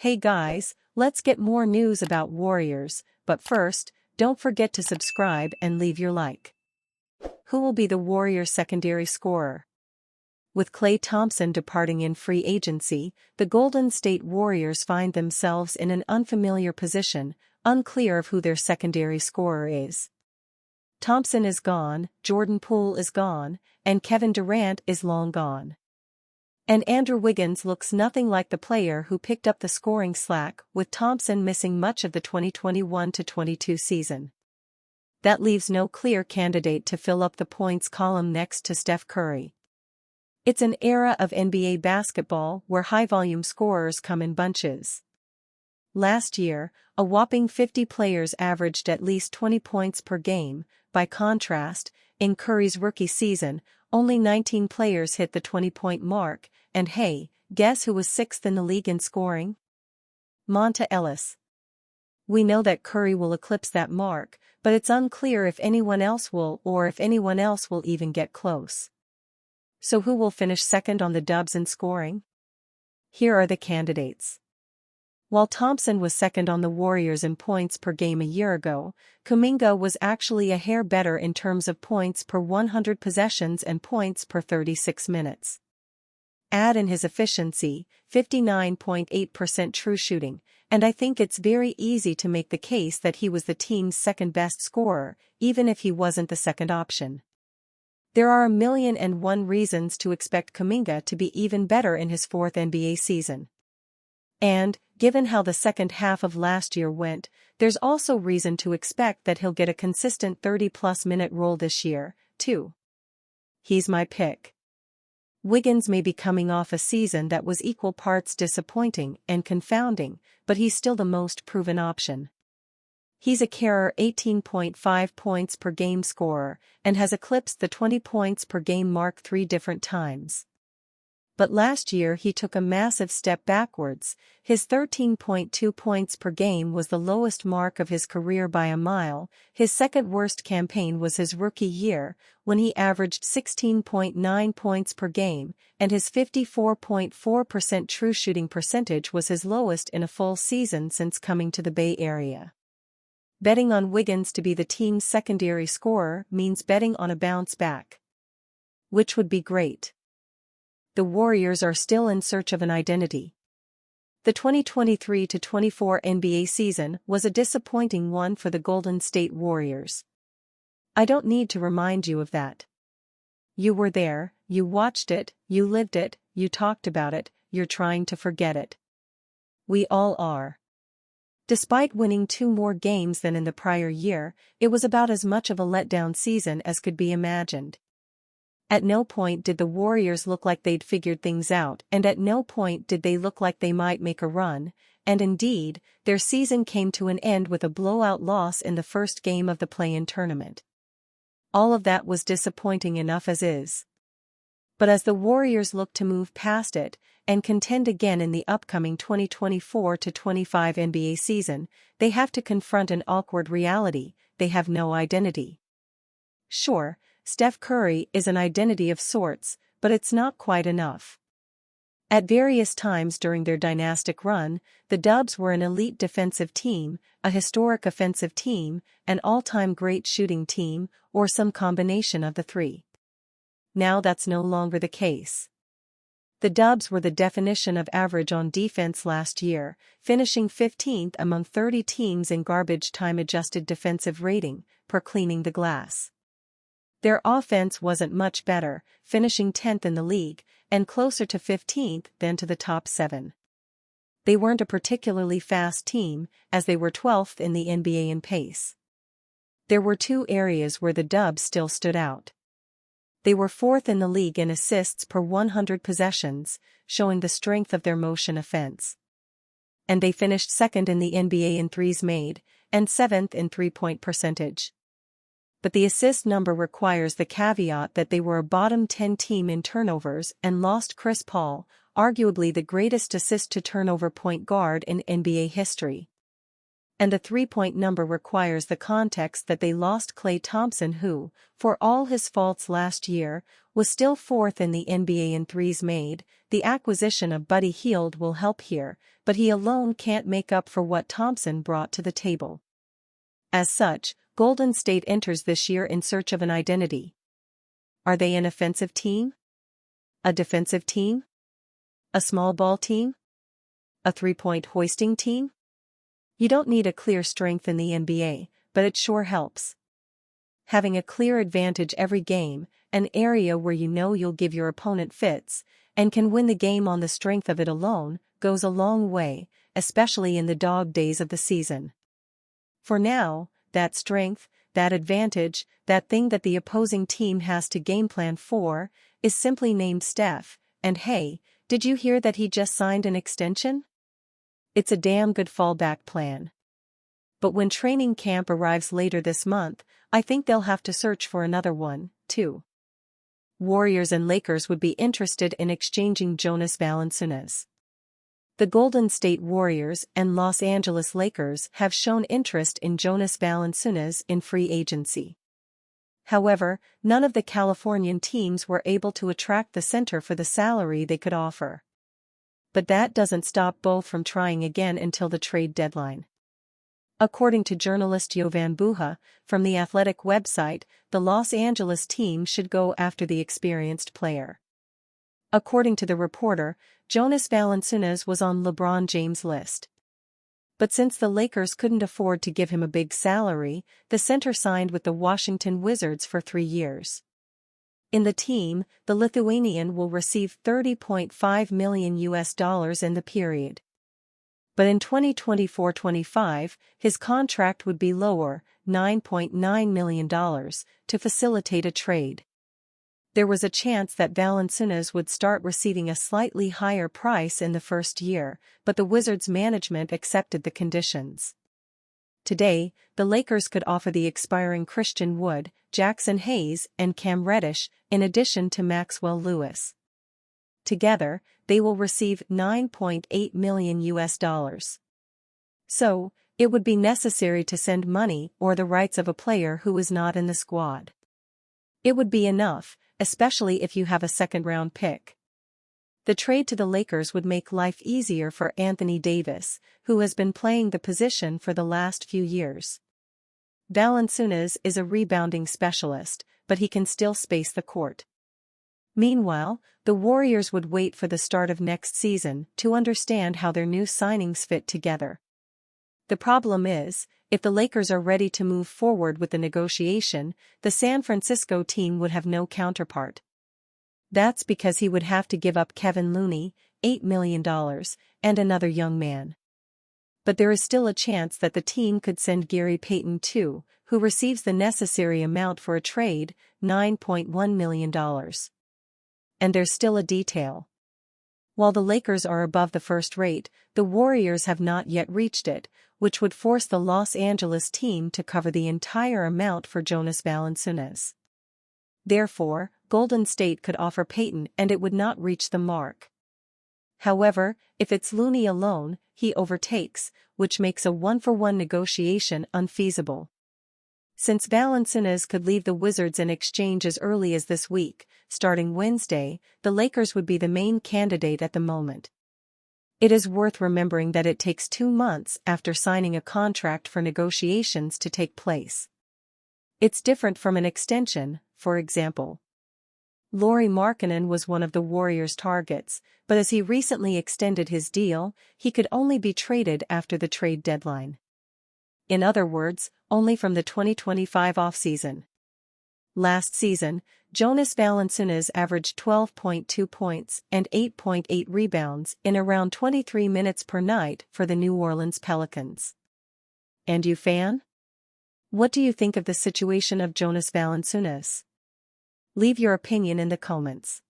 Hey guys, let's get more news about Warriors, but first, don't forget to subscribe and leave your like. Who will be the Warriors' secondary scorer? With Klay Thompson departing in free agency, the Golden State Warriors find themselves in an unfamiliar position, unclear of who their secondary scorer is. Thompson is gone, Jordan Poole is gone, and Kevin Durant is long gone. And Andrew Wiggins looks nothing like the player who picked up the scoring slack, with Thompson missing much of the 2021-22 season. That leaves no clear candidate to fill up the points column next to Steph Curry. It's an era of NBA basketball where high-volume scorers come in bunches. Last year, a whopping 50 players averaged at least 20 points per game. By contrast, in Curry's rookie season, only 19 players hit the 20-point mark, and hey, guess who was 6th in the league in scoring? Monta Ellis. We know that Curry will eclipse that mark, but it's unclear if anyone else will or if anyone else will even get close. So who will finish second on the Dubs in scoring? Here are the candidates. While Thompson was second on the Warriors in points per game a year ago, Kuminga was actually a hair better in terms of points per 100 possessions and points per 36 minutes. Add in his efficiency, 59.8% true shooting, and I think it's very easy to make the case that he was the team's second-best scorer, even if he wasn't the second option. There are 1,000,001 reasons to expect Kuminga to be even better in his fourth NBA season. And, given how the second half of last year went, there's also reason to expect that he'll get a consistent 30-plus minute role this year, too. He's my pick. Wiggins may be coming off a season that was equal parts disappointing and confounding, but he's still the most proven option. He's a Kerr 18.5 points per game scorer and has eclipsed the 20 points per game mark 3 different times. But last year he took a massive step backwards. His 13.2 points per game was the lowest mark of his career by a mile. His second worst campaign was his rookie year, when he averaged 16.9 points per game, and his 54.4% true shooting percentage was his lowest in a full season since coming to the Bay Area. Betting on Wiggins to be the team's secondary scorer means betting on a bounce back, which would be great. The Warriors are still in search of an identity. The 2023-24 NBA season was a disappointing one for the Golden State Warriors. I don't need to remind you of that. You were there, you watched it, you lived it, you talked about it, you're trying to forget it. We all are. Despite winning 2 more games than in the prior year, it was about as much of a letdown season as could be imagined. At no point did the Warriors look like they'd figured things out, and at no point did they look like they might make a run, and indeed, their season came to an end with a blowout loss in the first game of the play-in tournament. All of that was disappointing enough as is. But as the Warriors look to move past it, and contend again in the upcoming 2024-25 NBA season, they have to confront an awkward reality: they have no identity. Sure, Steph Curry is an identity of sorts, but it's not quite enough. At various times during their dynastic run, the Dubs were an elite defensive team, a historic offensive team, an all-time great shooting team, or some combination of the three. Now that's no longer the case. The Dubs were the definition of average on defense last year, finishing 15th among 30 teams in garbage time adjusted defensive rating, per Cleaning the Glass. Their offense wasn't much better, finishing 10th in the league, and closer to 15th than to the top 7. They weren't a particularly fast team, as they were 12th in the NBA in pace. There were 2 areas where the Dubs still stood out. They were 4th in the league in assists per 100 possessions, showing the strength of their motion offense. And they finished 2nd in the NBA in threes made, and 7th in three-point percentage. But the assist number requires the caveat that they were a bottom 10 team in turnovers and lost Chris Paul, arguably the greatest assist-to-turnover point guard in NBA history. And the three-point number requires the context that they lost Klay Thompson who, for all his faults last year, was still fourth in the NBA in threes made. The acquisition of Buddy Hield will help here, but he alone can't make up for what Thompson brought to the table. As such, Golden State enters this year in search of an identity. Are they an offensive team? A defensive team? A small ball team? A three-point hoisting team? You don't need a clear strength in the NBA, but it sure helps. Having a clear advantage every game, an area where you know you'll give your opponent fits, and can win the game on the strength of it alone, goes a long way, especially in the dog days of the season. For now, that strength, that advantage, that thing that the opposing team has to game plan for, is simply named Steph, and hey, did you hear that he just signed an extension? It's a damn good fallback plan. But when training camp arrives later this month, I think they'll have to search for another one, too. Warriors and Lakers would be interested in exchanging Jonas Valanciunas. The Golden State Warriors and Los Angeles Lakers have shown interest in Jonas Valanciunas in free agency. However, none of the Californian teams were able to attract the center for the salary they could offer. But that doesn't stop both from trying again until the trade deadline. According to journalist Jovan Buha, from the Athletic website, the Los Angeles team should go after the experienced player. According to the reporter, Jonas Valanciunas was on LeBron James' list. But since the Lakers couldn't afford to give him a big salary, the center signed with the Washington Wizards for 3 years. In the team, the Lithuanian will receive $30.5 million in the period. But in 2024-25, his contract would be lower, $9.9 million, to facilitate a trade. There was a chance that Valanciunas would start receiving a slightly higher price in the first year, but the Wizards' management accepted the conditions. Today, the Lakers could offer the expiring Christian Wood, Jackson Hayes, and Cam Reddish, in addition to Maxwell Lewis. Together, they will receive $9.8 million. So, it would be necessary to send money or the rights of a player who is not in the squad. It would be enough, especially if you have a second-round pick. The trade to the Lakers would make life easier for Anthony Davis, who has been playing the position for the last few years. Valanciunas is a rebounding specialist, but he can still space the court. Meanwhile, the Warriors would wait for the start of next season to understand how their new signings fit together. The problem is, if the Lakers are ready to move forward with the negotiation, the San Francisco team would have no counterpart. That's because he would have to give up Kevin Looney, $8 million, and another young man. But there is still a chance that the team could send Gary Payton too, who receives the necessary amount for a trade, $9.1 million. And there's still a detail. While the Lakers are above the first rate, the Warriors have not yet reached it, which would force the Los Angeles team to cover the entire amount for Jonas Valanciunas. Therefore, Golden State could offer Payton and it would not reach the mark. However, if it's Looney alone, he overtakes, which makes a one-for-one negotiation unfeasible. Since Valanciunas could leave the Wizards in exchange as early as this week, starting Wednesday, the Lakers would be the main candidate at the moment. It is worth remembering that it takes 2 months after signing a contract for negotiations to take place. It's different from an extension, for example. Lauri Markkanen was one of the Warriors' targets, but as he recently extended his deal, he could only be traded after the trade deadline. In other words, only from the 2025 offseason. Last season, Jonas Valanciunas averaged 12.2 points and 8.8 rebounds in around 23 minutes per night for the New Orleans Pelicans. And you fan? What do you think of the situation of Jonas Valanciunas? Leave your opinion in the comments.